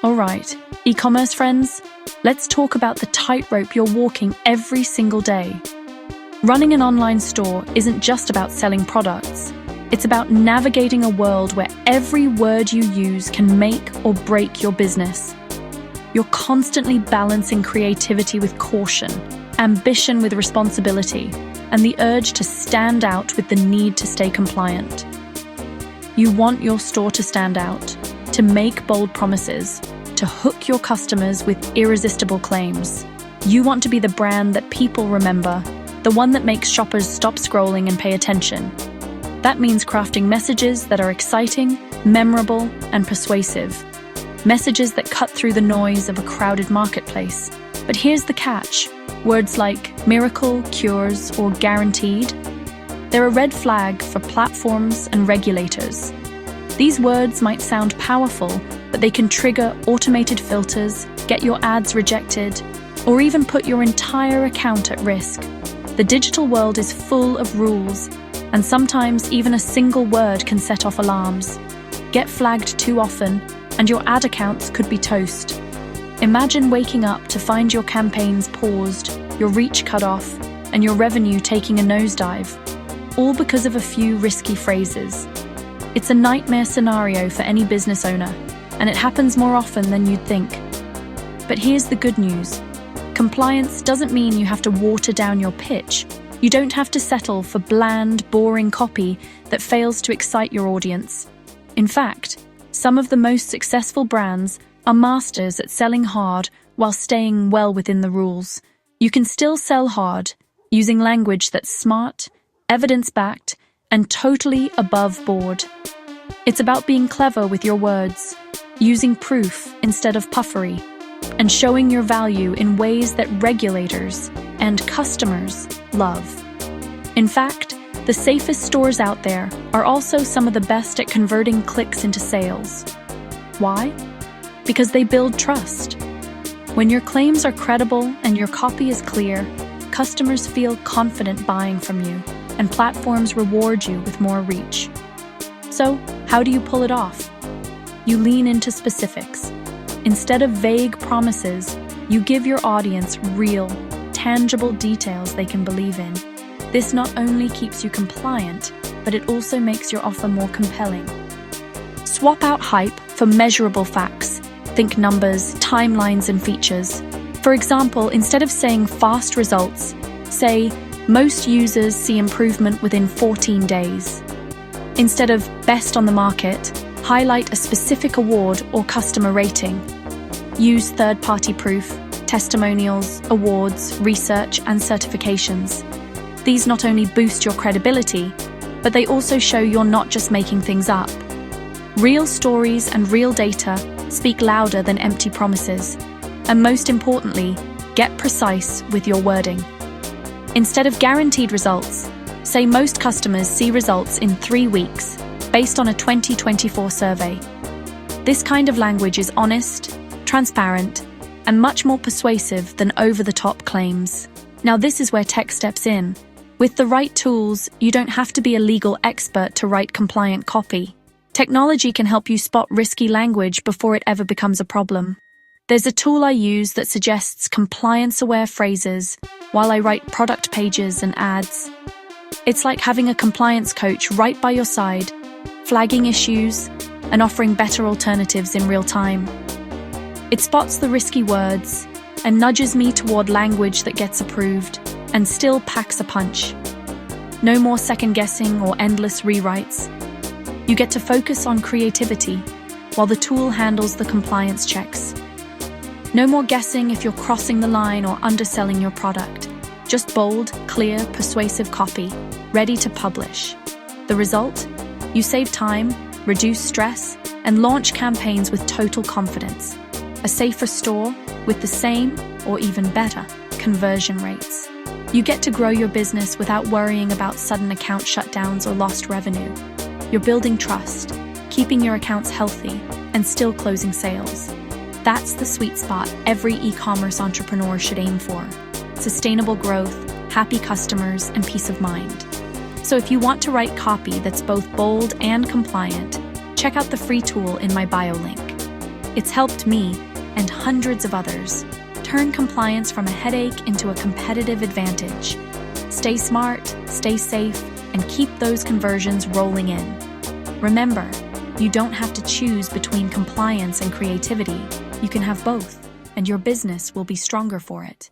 All right, e-commerce friends, let's talk about the tightrope you're walking every single day. Running an online store isn't just about selling products. It's about navigating a world where every word you use can make or break your business. You're constantly balancing creativity with caution, ambition with responsibility, and the urge to stand out with the need to stay compliant. You want your store to stand out, to make bold promises, to hook your customers with irresistible claims. You want to be the brand that people remember, the one that makes shoppers stop scrolling and pay attention. That means crafting messages that are exciting, memorable, and persuasive. Messages that cut through the noise of a crowded marketplace. But here's the catch. Words like miracle, cures, or guaranteed, they're a red flag for platforms and regulators. These words might sound powerful, but they can trigger automated filters, get your ads rejected, or even put your entire account at risk. The digital world is full of rules, and sometimes even a single word can set off alarms. Get flagged too often, and your ad accounts could be toast. Imagine waking up to find your campaigns paused, your reach cut off, and your revenue taking a nosedive, all because of a few risky phrases. It's a nightmare scenario for any business owner, and it happens more often than you'd think. But here's the good news. Compliance doesn't mean you have to water down your pitch. You don't have to settle for bland, boring copy that fails to excite your audience. In fact, some of the most successful brands are masters at selling hard while staying well within the rules. You can still sell hard, using language that's smart, evidence-backed, and totally above board. It's about being clever with your words, using proof instead of puffery, and showing your value in ways that regulators and customers love. In fact, the safest stores out there are also some of the best at converting clicks into sales. Why? Because they build trust. When your claims are credible and your copy is clear, customers feel confident buying from you, and platforms reward you with more reach. So, how do you pull it off? You lean into specifics. Instead of vague promises, you give your audience real, tangible details they can believe in. This not only keeps you compliant, but it also makes your offer more compelling. Swap out hype for measurable facts. Think numbers, timelines, and features. For example, instead of saying fast results, say, most users see improvement within 14 days. Instead of best on the market, highlight a specific award or customer rating. Use third-party proof, testimonials, awards, research, and certifications. These not only boost your credibility, but they also show you're not just making things up. Real stories and real data speak louder than empty promises. And most importantly, get precise with your wording. Instead of guaranteed results, say most customers see results in 3 weeks, based on a 2024 survey. This kind of language is honest, transparent, and much more persuasive than over-the-top claims. Now this is where tech steps in. With the right tools, you don't have to be a legal expert to write compliant copy. Technology can help you spot risky language before it ever becomes a problem. There's a tool I use that suggests compliance-aware phrases while I write product pages and ads. It's like having a compliance coach right by your side, flagging issues and offering better alternatives in real time. It spots the risky words and nudges me toward language that gets approved and still packs a punch. No more second-guessing or endless rewrites. You get to focus on creativity while the tool handles the compliance checks. No more guessing if you're crossing the line or underselling your product. Just bold, clear, persuasive copy, ready to publish. The result? You save time, reduce stress, and launch campaigns with total confidence. A safer store with the same, or even better, conversion rates. You get to grow your business without worrying about sudden account shutdowns or lost revenue. You're building trust, keeping your accounts healthy, and still closing sales. That's the sweet spot every e-commerce entrepreneur should aim for. Sustainable growth, happy customers, and peace of mind. So if you want to write copy that's both bold and compliant, check out the free tool in my bio link. It's helped me, and hundreds of others, turn compliance from a headache into a competitive advantage. Stay smart, stay safe, and keep those conversions rolling in. Remember, you don't have to choose between compliance and creativity. You can have both, and your business will be stronger for it.